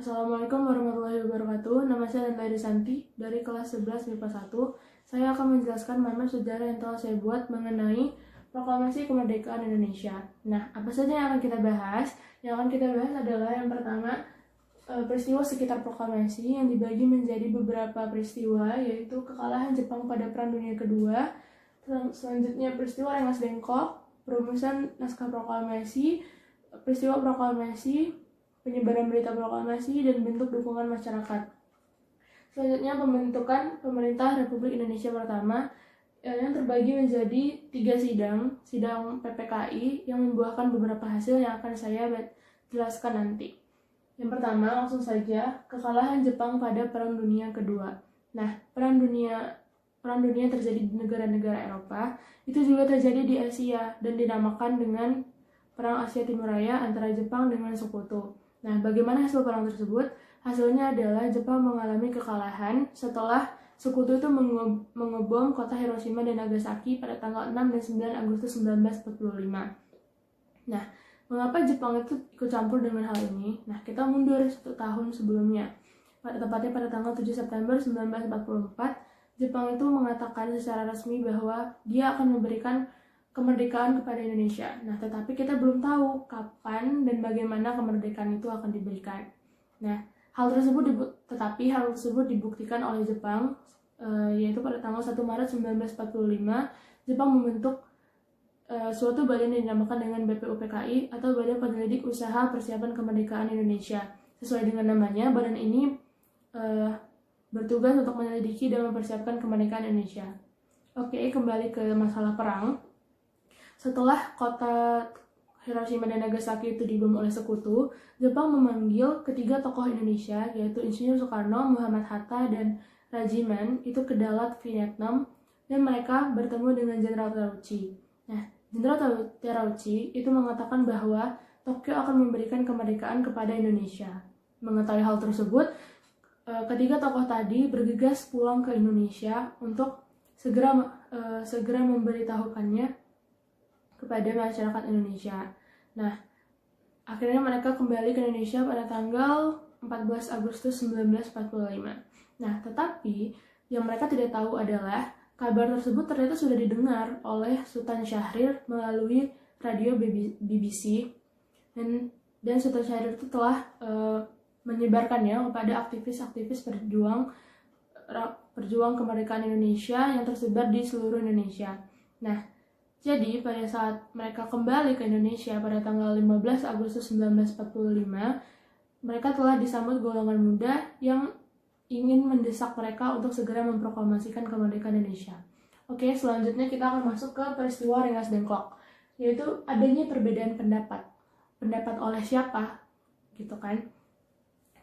Assalamualaikum warahmatullahi wabarakatuh. Nama saya Nanda Santi dari kelas 11 MIPA 1. Saya akan menjelaskan meme sejarah yang telah saya buat mengenai proklamasi kemerdekaan Indonesia. Nah, apa saja yang akan kita bahas? Yang akan kita bahas adalah yang pertama, peristiwa sekitar proklamasi yang dibagi menjadi beberapa peristiwa, yaitu kekalahan Jepang pada Perang Dunia Kedua, selanjutnya peristiwa Rengas Dengklok, perumusan naskah proklamasi, peristiwa proklamasi, penyebaran berita proklamasi, dan bentuk dukungan masyarakat. Selanjutnya pembentukan pemerintah Republik Indonesia pertama yang terbagi menjadi 3 sidang PPKI yang membuahkan beberapa hasil yang akan saya jelaskan nanti. Yang pertama, langsung saja, kekalahan Jepang pada Perang Dunia Kedua. Nah, Perang dunia terjadi di negara-negara Eropa, itu juga terjadi di Asia dan dinamakan dengan Perang Asia Timur Raya antara Jepang dengan Sekutu. Nah, bagaimana hasil perang tersebut? Hasilnya adalah Jepang mengalami kekalahan setelah Sekutu itu mengebom kota Hiroshima dan Nagasaki pada tanggal 6 dan 9 Agustus 1945. Nah, mengapa Jepang itu ikut campur dengan hal ini? Nah, kita mundur 1 tahun sebelumnya. Tepatnya pada tanggal 7 September 1944, Jepang itu mengatakan secara resmi bahwa dia akan memberikan kemerdekaan kepada Indonesia. Nah, tetapi kita belum tahu kapan dan bagaimana kemerdekaan itu akan diberikan. Nah, hal tersebut dibuktikan oleh Jepang, yaitu pada tanggal 1 Maret 1945, Jepang membentuk suatu badan yang dinamakan dengan BPUPKI atau Badan Penyelidik Usaha Persiapan Kemerdekaan Indonesia. Sesuai dengan namanya, badan ini bertugas untuk menyelidiki dan mempersiapkan kemerdekaan Indonesia. Oke, kembali ke masalah perang. Setelah kota Hiroshima dan Nagasaki itu dibom oleh Sekutu, Jepang memanggil ketiga tokoh Indonesia, yaitu Insinyur Soekarno, Muhammad Hatta, dan Rajiman, itu ke Dalat, Vietnam, dan mereka bertemu dengan Jenderal Terauchi. Nah, Jenderal Terauchi itu mengatakan bahwa Tokyo akan memberikan kemerdekaan kepada Indonesia. Mengetahui hal tersebut, ketiga tokoh tadi bergegas pulang ke Indonesia untuk segera memberitahukannya kepada masyarakat Indonesia. Nah, akhirnya mereka kembali ke Indonesia pada tanggal 14 Agustus 1945. Nah, tetapi yang mereka tidak tahu adalah kabar tersebut ternyata sudah didengar oleh Sultan Syahrir melalui radio BBC, dan Sultan Syahrir itu telah menyebarkannya kepada aktivis-aktivis perjuang kemerdekaan Indonesia yang tersebar di seluruh Indonesia. Nah, jadi pada saat mereka kembali ke Indonesia pada tanggal 15 Agustus 1945, mereka telah disambut golongan muda yang ingin mendesak mereka untuk segera memproklamasikan kemerdekaan Indonesia. Oke, selanjutnya kita akan masuk ke peristiwa Rengas Dengklok, yaitu adanya perbedaan pendapat. Pendapat oleh siapa? Gitu kan?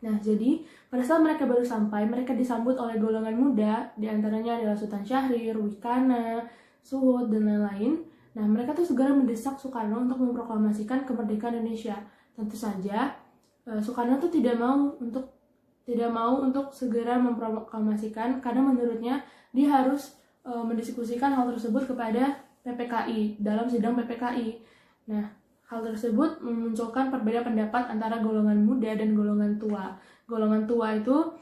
Nah, jadi pada saat mereka baru sampai, mereka disambut oleh golongan muda, diantaranya adalah Sultan Syahrir, Wikana, Suhut, dan lain-lain. Nah, mereka tuh segera mendesak Soekarno untuk memproklamasikan kemerdekaan Indonesia. Tentu saja, Soekarno tuh tidak mau untuk segera memproklamasikan, karena menurutnya dia harus mendiskusikan hal tersebut kepada PPKI dalam sidang PPKI. Nah, hal tersebut memunculkan perbedaan pendapat antara golongan muda dan golongan tua. Golongan tua itu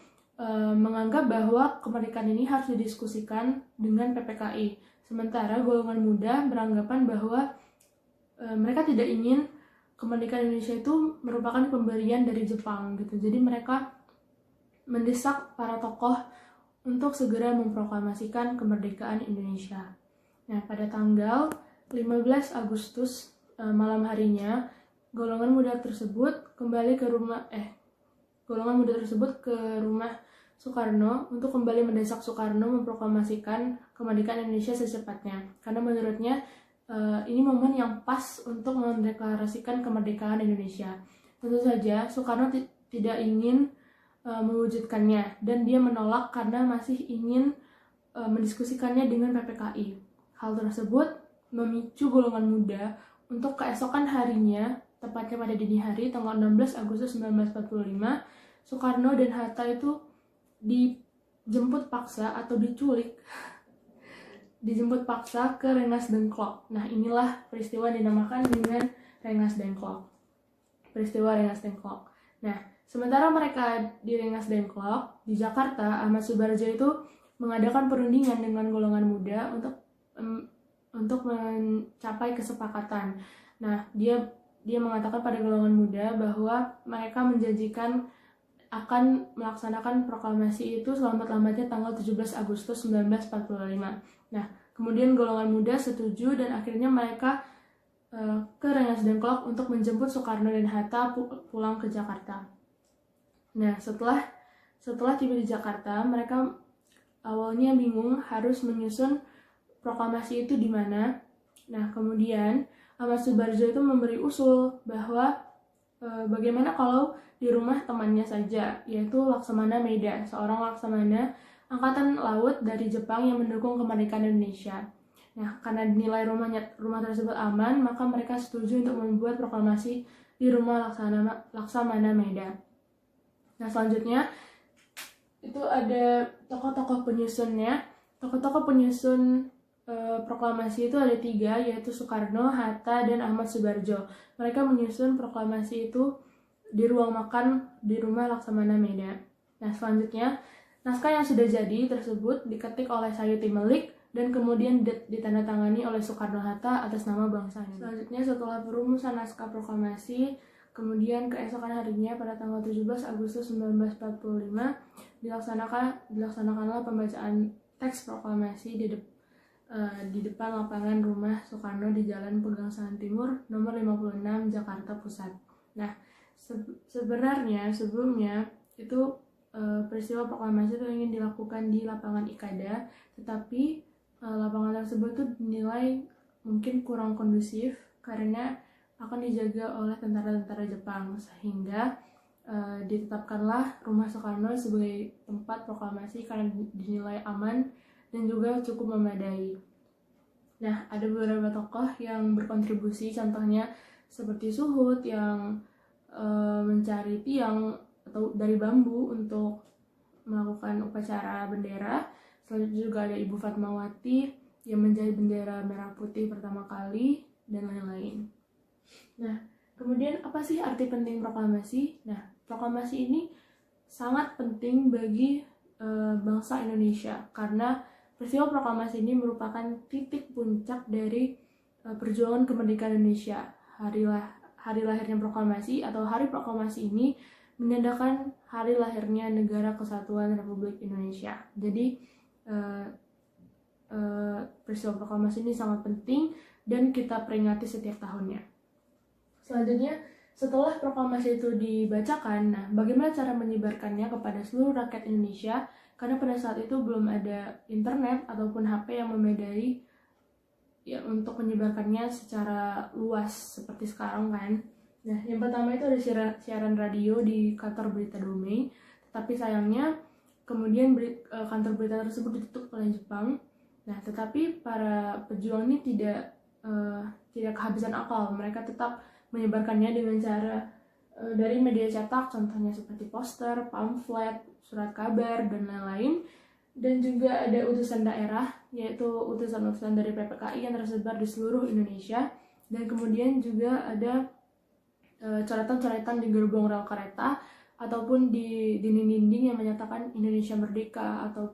menganggap bahwa kemerdekaan ini harus didiskusikan dengan PPKI. Sementara golongan muda beranggapan bahwa mereka tidak ingin kemerdekaan Indonesia itu merupakan pemberian dari Jepang gitu. Jadi mereka mendesak para tokoh untuk segera memproklamasikan kemerdekaan Indonesia. Nah, pada tanggal 15 Agustus malam harinya, golongan muda tersebut ke rumah Soekarno untuk kembali mendesak Soekarno memproklamasikan kemerdekaan Indonesia secepatnya. Karena menurutnya ini momen yang pas untuk mendeklarasikan kemerdekaan Indonesia. Tentu saja Soekarno tidak ingin mewujudkannya, dan dia menolak karena masih ingin mendiskusikannya dengan PPKI. Hal tersebut memicu golongan muda untuk keesokan harinya, tepatnya pada dini hari tanggal 16 Agustus 1945, Soekarno dan Hatta itu dijemput paksa atau dijemput paksa ke Rengas Dengklok. Nah, inilah peristiwa dinamakan dengan Rengas Dengklok. Peristiwa Rengas Dengklok. Nah, Sementara mereka di Rengas Dengklok, di Jakarta, Ahmad Subarjo itu mengadakan perundingan dengan golongan muda untuk mencapai kesepakatan. Nah, dia mengatakan pada golongan muda bahwa mereka menjanjikan akan melaksanakan proklamasi itu selambat-lambatnya tanggal 17 Agustus 1945. Nah, kemudian golongan muda setuju dan akhirnya mereka ke Rengas Dengklok untuk menjemput Soekarno dan Hatta pulang ke Jakarta. Nah, setelah tiba di Jakarta, mereka awalnya bingung harus menyusun proklamasi itu di mana. Nah, kemudian Ahmad Subarjo itu memberi usul bahwa bagaimana kalau di rumah temannya saja, yaitu Laksamana Maeda, seorang laksamana angkatan laut dari Jepang yang mendukung kemerdekaan Indonesia. Nah, karena dinilai rumah tersebut aman, maka mereka setuju untuk membuat proklamasi di rumah Laksamana Maeda. Nah, selanjutnya itu ada tokoh-tokoh penyusunnya. Tokoh-tokoh penyusun proklamasi itu ada 3, yaitu Soekarno, Hatta, dan Ahmad Subarjo. Mereka menyusun proklamasi itu di ruang makan di rumah Laksamana Maeda. Nah, selanjutnya naskah yang sudah jadi tersebut diketik oleh Sayuti Melik dan kemudian ditandatangani oleh Soekarno-Hatta atas nama bangsa Indonesia. Selanjutnya, setelah perumusan naskah proklamasi, kemudian keesokan harinya pada tanggal 17 Agustus 1945 dilaksanakanlah pembacaan teks proklamasi di depan lapangan rumah Soekarno di Jalan Pegangsaan Timur nomor 56 Jakarta Pusat. Nah, sebenarnya sebelumnya itu peristiwa proklamasi itu ingin dilakukan di lapangan Ikada, tetapi lapangan tersebut tuh dinilai mungkin kurang kondusif karena akan dijaga oleh tentara-tentara Jepang, sehingga ditetapkanlah rumah Soekarno sebagai tempat proklamasi karena dinilai aman dan juga cukup memadai. Nah, ada beberapa tokoh yang berkontribusi, contohnya seperti Suhut yang mencari tiang atau dari bambu untuk melakukan upacara bendera. Selanjutnya juga ada Ibu Fatmawati yang menjahit bendera merah putih pertama kali, dan lain-lain. Nah, kemudian apa sih arti penting proklamasi? Nah, proklamasi ini sangat penting bagi bangsa Indonesia karena peristiwa proklamasi ini merupakan titik puncak dari perjuangan kemerdekaan Indonesia. Hari lahirnya proklamasi atau hari proklamasi ini menandakan hari lahirnya Negara Kesatuan Republik Indonesia. Jadi peristiwa proklamasi ini sangat penting dan kita peringati setiap tahunnya. Selanjutnya, setelah proklamasi itu dibacakan, nah bagaimana cara menyebarkannya kepada seluruh rakyat Indonesia? Karena pada saat itu belum ada internet ataupun HP yang memadai ya untuk menyebarkannya secara luas seperti sekarang kan. Nah, yang pertama itu ada siaran radio di kantor berita Domei, tetapi sayangnya kemudian kantor berita tersebut ditutup oleh Jepang. Nah, tetapi para pejuang ini tidak kehabisan akal. Mereka tetap menyebarkannya dengan cara dari media cetak, contohnya seperti poster, pamflet, surat kabar, dan lain-lain. Dan juga ada utusan daerah, yaitu utusan-utusan dari PPKI yang tersebar di seluruh Indonesia. Dan kemudian juga ada coretan-coretan di gerbong rel kereta ataupun di dinding-dinding yang menyatakan Indonesia merdeka atau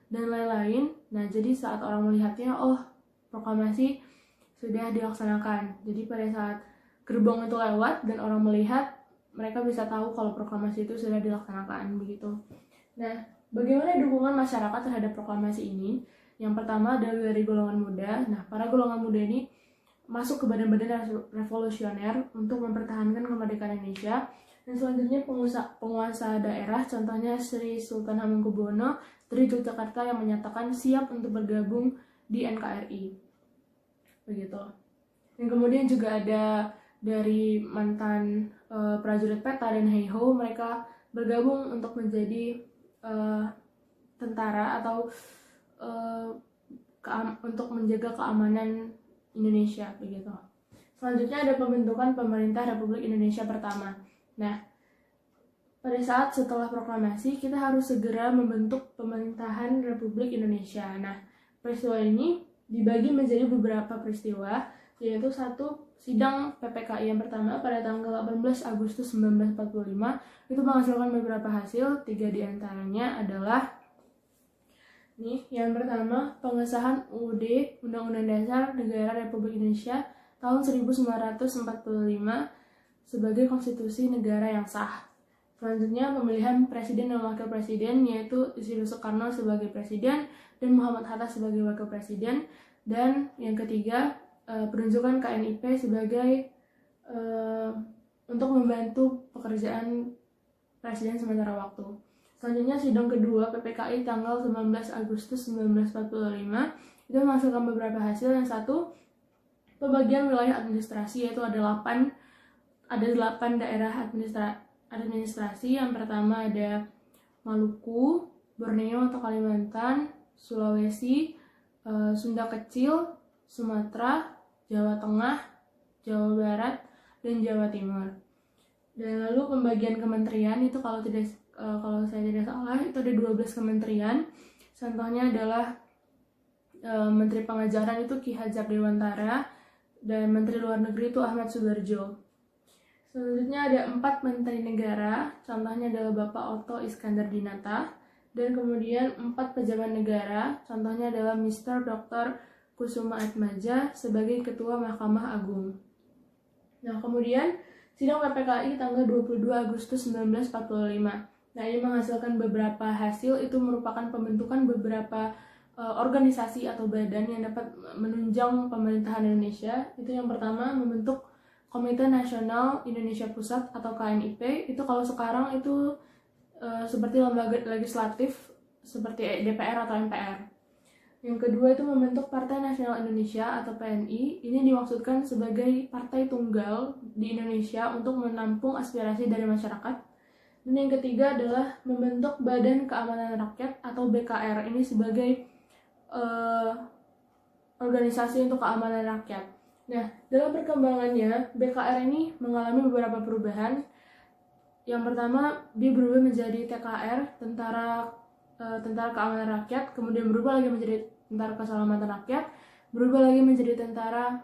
dan lain-lain. Nah, jadi saat orang melihatnya, oh, proklamasi sudah dilaksanakan. Jadi pada saat gerbong itu lewat dan orang melihat, mereka bisa tahu kalau proklamasi itu sudah dilaksanakan begitu. Nah, bagaimana dukungan masyarakat terhadap proklamasi ini? Yang pertama adalah dari golongan muda. Nah, para golongan muda ini masuk ke badan-badan revolusioner untuk mempertahankan kemerdekaan Indonesia. Dan selanjutnya penguasa daerah, contohnya Sri Sultan Hamengkubuwono dari Yogyakarta yang menyatakan siap untuk bergabung di NKRI. Begitu. Dan kemudian juga ada dari mantan prajurit PETA dan Heiho, mereka bergabung untuk menjadi tentara atau untuk menjaga keamanan Indonesia begitu. Selanjutnya ada pembentukan pemerintah Republik Indonesia pertama. Nah, pada saat setelah proklamasi kita harus segera membentuk pemerintahan Republik Indonesia. Nah, peristiwa ini dibagi menjadi beberapa peristiwa. yaitu satu sidang PPKI yang pertama pada tanggal 18 Agustus 1945 itu menghasilkan beberapa hasil. 3 diantaranya adalah yang pertama, pengesahan UUD Undang-Undang Dasar Negara Republik Indonesia tahun 1945 sebagai konstitusi negara yang sah. Selanjutnya, pemilihan presiden dan wakil presiden, yaitu Susilo Soekarno sebagai presiden dan Muhammad Hatta sebagai wakil presiden. Dan yang ketiga, penunjukan KNIP sebagai untuk membantu pekerjaan presiden sementara waktu. Selanjutnya, sidang kedua PPKI tanggal 19 Agustus 1945 itu menghasilkan beberapa hasil. Yang satu, pembagian wilayah administrasi, yaitu ada 8 daerah administrasi. Yang pertama ada Maluku, Borneo atau Kalimantan, Sulawesi, Sunda Kecil, Sumatera, Jawa Tengah, Jawa Barat, dan Jawa Timur. Dan lalu pembagian kementerian itu kalau saya tidak salah itu ada 12 kementerian. Contohnya adalah Menteri Pengajaran itu Ki Hajar Dewantara, dan Menteri Luar Negeri itu Ahmad Subarjo. Selanjutnya ada 4 menteri negara, contohnya adalah Bapak Otto Iskandar Dinata, dan kemudian 4 pejabat negara, contohnya adalah Mr. Dr. Kusuma Atmaja sebagai Ketua Mahkamah Agung. Nah, kemudian sidang PPKI tanggal 22 Agustus 1945. Nah, ini menghasilkan beberapa hasil, itu merupakan pembentukan beberapa organisasi atau badan yang dapat menunjang pemerintahan Indonesia. Itu yang pertama, membentuk Komite Nasional Indonesia Pusat atau KNIP. Itu kalau sekarang itu seperti lembaga legislatif seperti DPR atau MPR. Yang kedua itu membentuk Partai Nasional Indonesia atau PNI. Ini dimaksudkan sebagai partai tunggal di Indonesia untuk menampung aspirasi dari masyarakat. Dan yang ketiga adalah membentuk Badan Keamanan Rakyat atau BKR. Ini sebagai organisasi untuk keamanan rakyat. Nah, dalam perkembangannya, BKR ini mengalami beberapa perubahan. Yang pertama, dia berubah menjadi TKR, Tentara Keamanan Rakyat, kemudian berubah lagi menjadi Tentara Keselamatan Rakyat, berubah lagi menjadi Tentara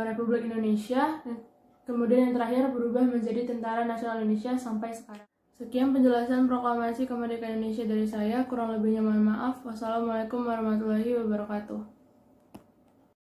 Republik Indonesia, dan kemudian yang terakhir berubah menjadi Tentara Nasional Indonesia sampai sekarang. Sekian penjelasan proklamasi kemerdekaan Indonesia dari saya, kurang lebihnya mohon maaf. Wassalamualaikum warahmatullahi wabarakatuh.